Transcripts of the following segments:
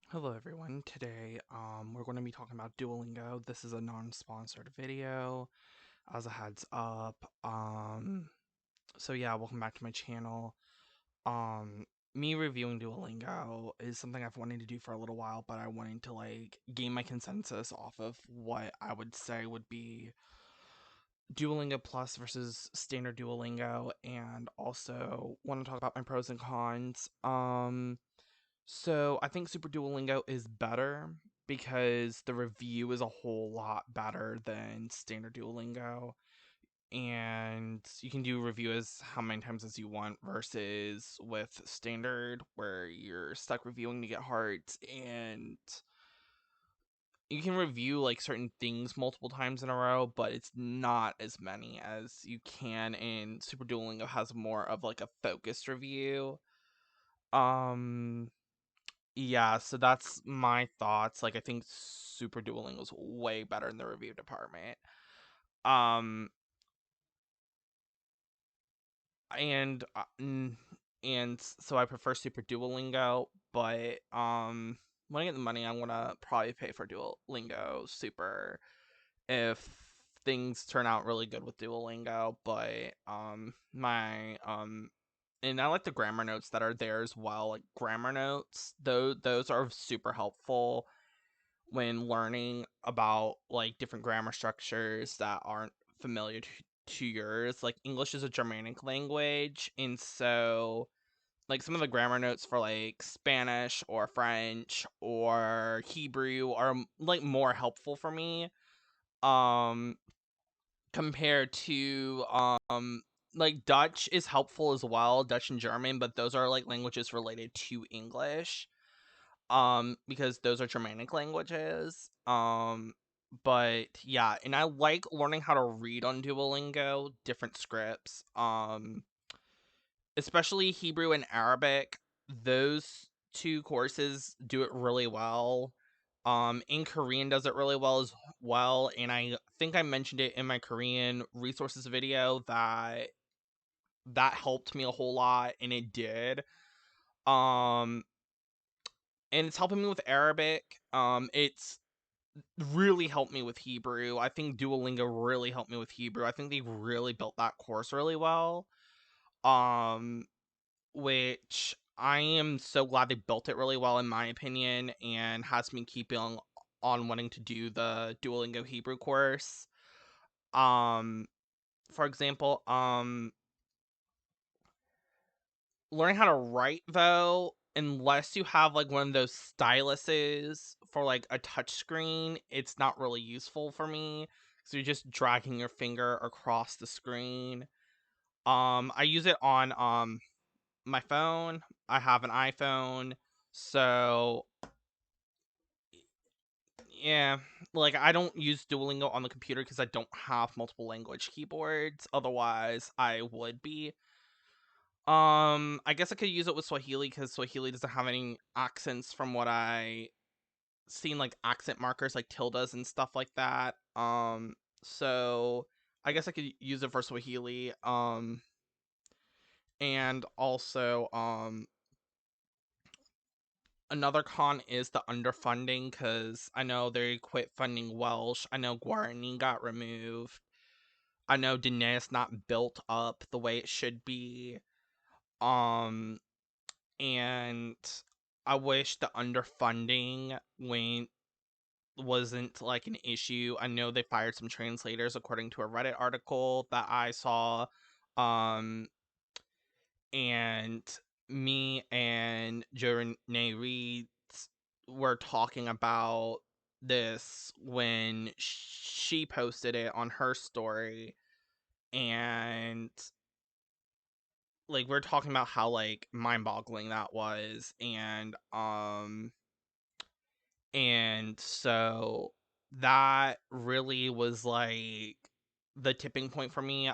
Hello everyone. Today, we're going to be talking about Duolingo. This is a non-sponsored video, as a heads up. So yeah, welcome back to my channel. Me reviewing Duolingo is something I've wanted to do for a little while, but I wanted to gain my consensus off of what I would say would be Duolingo Plus versus standard Duolingo, and also want to talk about my pros and cons. So I think Super Duolingo is better because the review is a whole lot better than standard Duolingo. And you can do review as how many times as you want versus with standard where you're stuck reviewing to get hearts, and you can review like certain things multiple times in a row, but it's not as many as you can in Super Duolingo. Has more of like a focused review. Um Yeah, so that's my thoughts. I think Super Dueling was way better in the review department. Um, and so I prefer Super Duolingo, but when I get the money, I'm gonna probably pay for Duolingo Super if things turn out really good with Duolingo. But and I like the grammar notes that are there as well. Like grammar notes, those are super helpful when learning about different grammar structures that aren't familiar to yours. Like English is a Germanic language, and so some of the grammar notes for Spanish or French or Hebrew are more helpful for me um compared to Dutch is helpful as well, Dutch and German, but those are languages related to English because those are Germanic languages. But yeah, and I like learning how to read on Duolingo different scripts, especially Hebrew and Arabic. Those two courses do it really well. In Korean does it really well as well, and I think I mentioned it in my Korean resources video that helped me a whole lot, and it did. Um, and it's helping me with Arabic. It's really helped me with Hebrew. I think Duolingo really helped me with Hebrew. I think they really built that course really well. Um, which I am so glad they built it really well in my opinion, and has me keeping on wanting to do the Duolingo Hebrew course. Um, for example, learning how to write though, unless you have one of those styluses for a touch screen, it's not really useful for me. So you're just dragging your finger across the screen. I use it on my phone. I have an iPhone. So yeah, I don't use Duolingo on the computer because I don't have multiple language keyboards. Otherwise, I would be. I guess I could use it with Swahili because Swahili doesn't have any accents from what I seen, accent markers like tildes and stuff like that. So I guess I could use it for Swahili. And also, another con is the underfunding because I know they quit funding Welsh. I know Guarani got removed. I know Dene is not built up the way it should be. Um, and I wish the underfunding wasn't an issue. I know they fired some translators according to a Reddit article that I saw. Um and me and Journey Reed were talking about this when she posted it on her story, and we're talking about how mind-boggling that was, and so that really was the tipping point for me.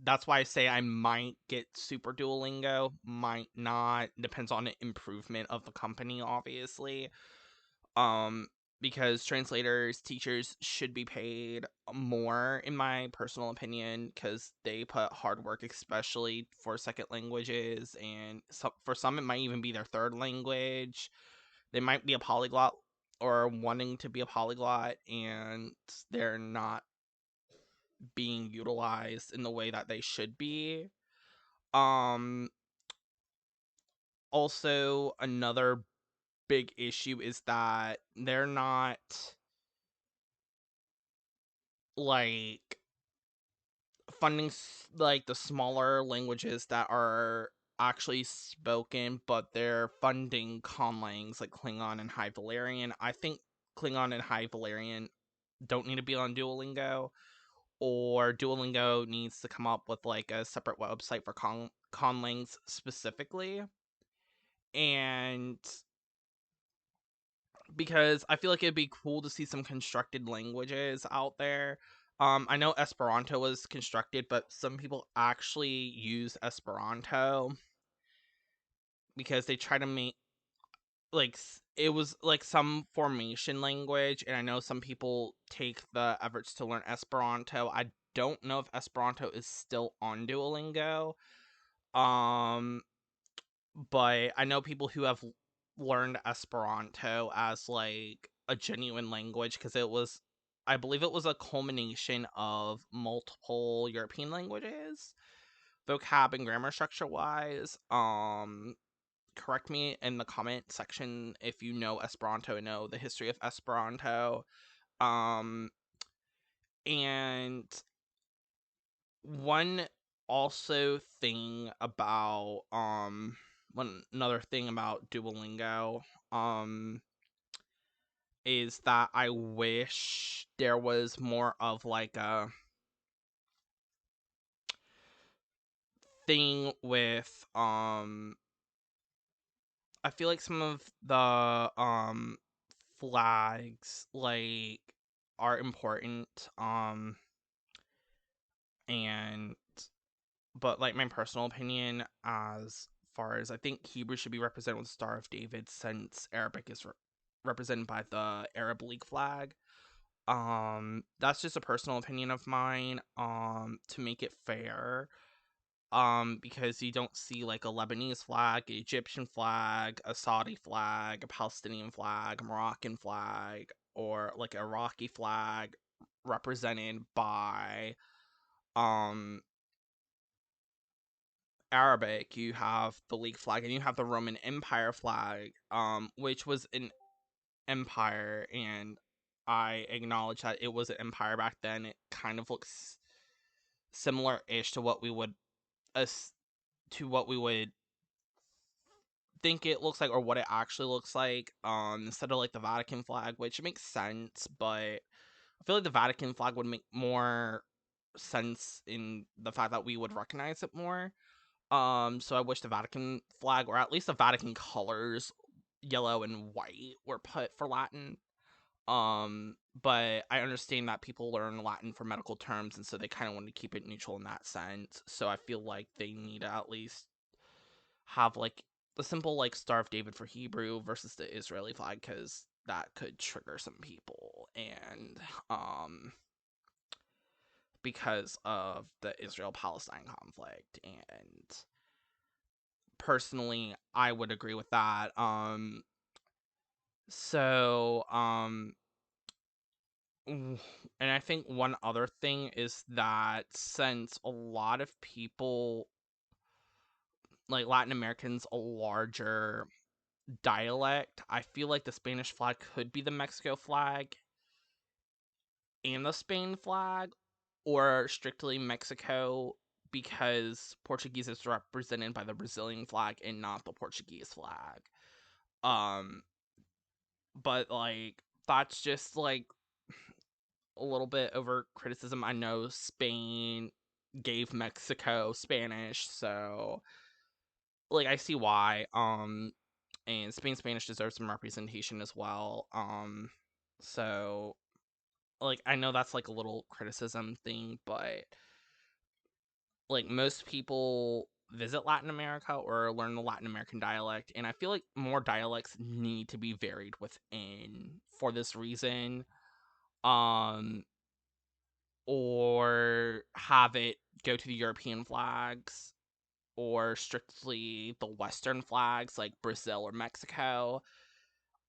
That's why I say I might get Super Duolingo, might not. Depends on the improvement of the company, obviously. Um, because translators, teachers should be paid more, in my personal opinion, because they put hard work, especially for second languages, and for some it might even be their third language. they might be a polyglot or wanting to be a polyglot, and they're not being utilized in the way that they should be. Um Also, another big issue is that they're not like like the smaller languages that are actually spoken, but they're funding conlangs like Klingon and High Valerian. I think Klingon and High Valerian don't need to be on Duolingo, or Duolingo needs to come up with like a separate website for conlangs specifically. And because I feel like it'd be cool to see some constructed languages out there. I know Esperanto was constructed, but some people actually use Esperanto because they try to make it was like some formation language, and I know some people take the efforts to learn Esperanto. I don't know if Esperanto is still on Duolingo. Um, but I know people who have learned Esperanto as like a genuine language because I believe it was a culmination of multiple European languages, vocab and grammar structure wise. Correct me in the comment section if you know Esperanto and know the history of Esperanto. Um, and one also thing about one another thing about Duolingo is that I wish there was more of like a thing with I feel like some of the flags like are important, and but like my personal opinion, as far as I think Hebrew should be represented with the Star of David, since Arabic is represented by the Arab League flag. That's just a personal opinion of mine. To make it fair, because you don't see like a Lebanese flag, an Egyptian flag, a Saudi flag, a Palestinian flag, a Moroccan flag, or like a Iraqi flag represented by um Arabic. You have the League flag, and you have the Roman Empire flag, which was an empire, and I acknowledge that it was an empire back then. It kind of looks similar-ish to what we would as to what we would think it looks like, or what it actually looks like. Instead of like the Vatican flag, which makes sense, but I feel like the Vatican flag would make more sense in the fact that we would recognize it more. So I wish the Vatican flag, or at least the Vatican colors, yellow and white, were put for Latin. But I understand that people learn Latin for medical terms, and so they kind of want to keep it neutral in that sense. So I feel like they need to at least have like the simple like Star of David for Hebrew versus the Israeli flag, because that could trigger some people, and um because of the Israel Palestine conflict. And personally, I would agree with that. So and I think one other thing is that since a lot of people, like Latin Americans, a larger dialect, I feel like the Spanish flag could be the Mexico flag and the Spain flag, or strictly Mexico, because Portuguese is represented by the Brazilian flag and not the Portuguese flag. Um, but like that's just like a little bit over criticism. I know Spain gave Mexico Spanish, so like I see why. And Spanish deserves some representation as well. So like I know that's like a little criticism thing, but like most people visit Latin America or learn the Latin American dialect, and I feel like more dialects need to be varied within for this reason. Um or have it go to the European flags, or strictly the Western flags like Brazil or Mexico.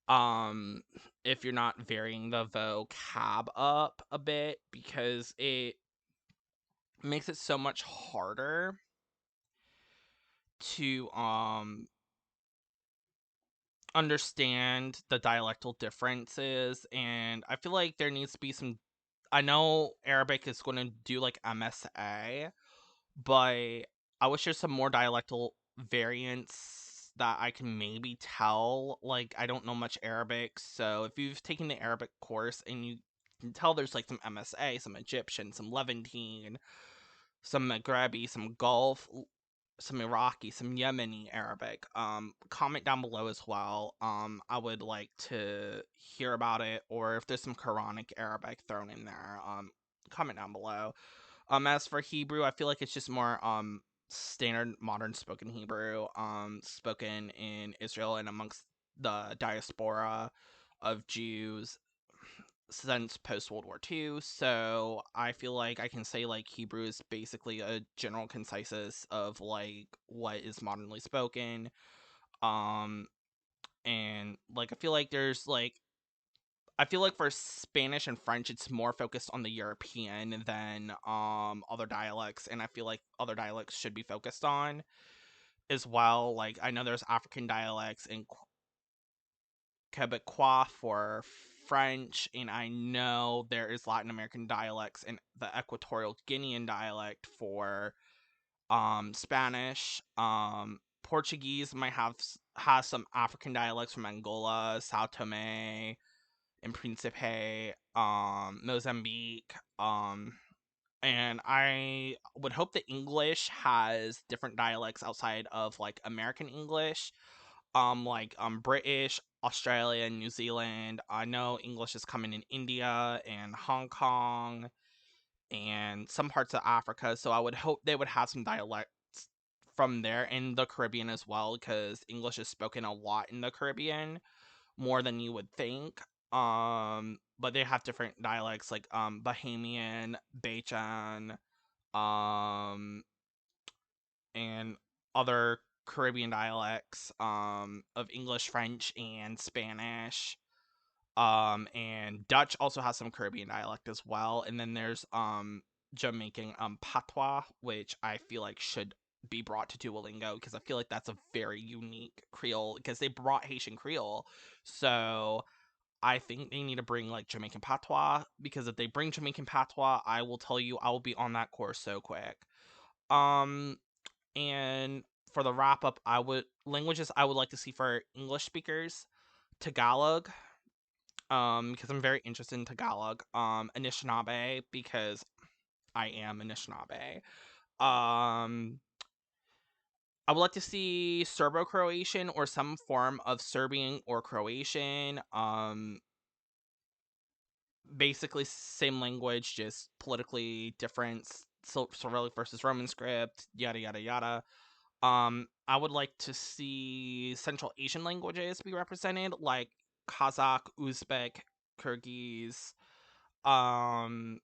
um if you're not varying the vocab up a bit, because it makes it so much harder to understand the dialectal differences. And I feel like there needs to be some, I know Arabic is going to do like MSA, but I wish there's some more dialectal variants that I can maybe tell. Like, I don't know much Arabic, so if you've taken the Arabic course and you can tell there's like some MSA, some Egyptian, some Levantine, some Maghrebi, some Gulf, some Iraqi, some Yemeni Arabic. Comment down below as well. I would like to hear about it, or if there's some Quranic Arabic thrown in there. Comment down below. As for Hebrew, I feel like it's just more standard modern spoken Hebrew, spoken in Israel and amongst the diaspora of Jews since post World War II. So I feel like I can say like Hebrew is basically a general concisus of like what is modernly spoken. Um and like I feel like for Spanish and French it's more focused on the European than other dialects, and I feel like other dialects should be focused on as well. Like I know there's African dialects in Quebecois for French, and I know there is Latin American dialects and the Equatorial Guinean dialect for Spanish. Portuguese might have has some African dialects from Angola, Sao Tome and Principe, Mozambique, and I would hope that English has different dialects outside of like American English, like British, Australia, New Zealand. I know English is coming in India and Hong Kong and some parts of Africa, so I would hope they would have some dialects from there, in the Caribbean as well, because English is spoken a lot in the Caribbean, more than you would think. But they have different dialects like Bahamian, Bajan, um and other Caribbean dialects of English, French, and Spanish. And Dutch also has some Caribbean dialect as well. And then there's Jamaican patois, which I feel like should be brought to Duolingo, because I feel like that's a very unique Creole, because they brought Haitian Creole. So I think they need to bring like Jamaican patois, because if they bring Jamaican patois, I will tell you I will be on that course so quick. Um and for the wrap up, I would like to see for English speakers, Tagalog, because I'm very interested in Tagalog. Anishinaabe, because I am Anishinaabe. Um, I would like to see Serbo-Croatian or some form of Serbian or Croatian. Basically same language, just politically different. Cyrillic versus Roman script, yada yada yada. I would like to see Central Asian languages be represented, like Kazakh, Uzbek, Kyrgyz. Um,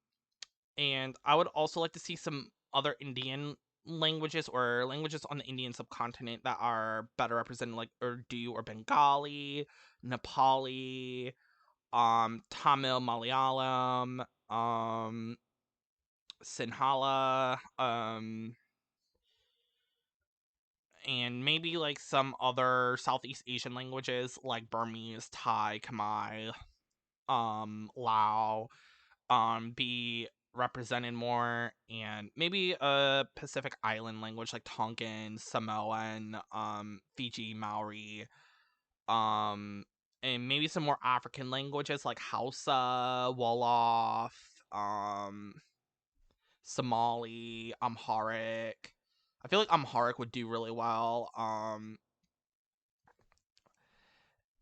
and I would also like to see some other Indian languages or languages on the Indian subcontinent that are better represented, like Urdu or Bengali, Nepali, Tamil, Malayalam, Sinhala, and maybe like some other Southeast Asian languages like Burmese, Thai, Khmer, Lao, be represented more, and maybe a Pacific Island language like Tongan, Samoan, Fiji, Maori, um, and maybe some more African languages like Hausa, Wolof, Somali, Amharic. I feel like Amharic would do really well.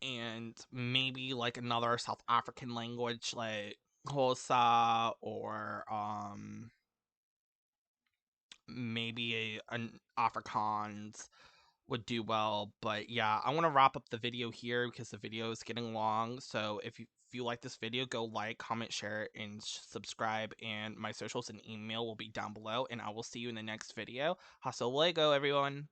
And maybe like another South African language like Xhosa, or maybe an Afrikaans would do well. But yeah, I want to wrap up the video here because the video is getting long. So if you like this video, go like, comment, share, and subscribe. And my socials and email will be down below. And I will see you in the next video. Hasta luego, everyone.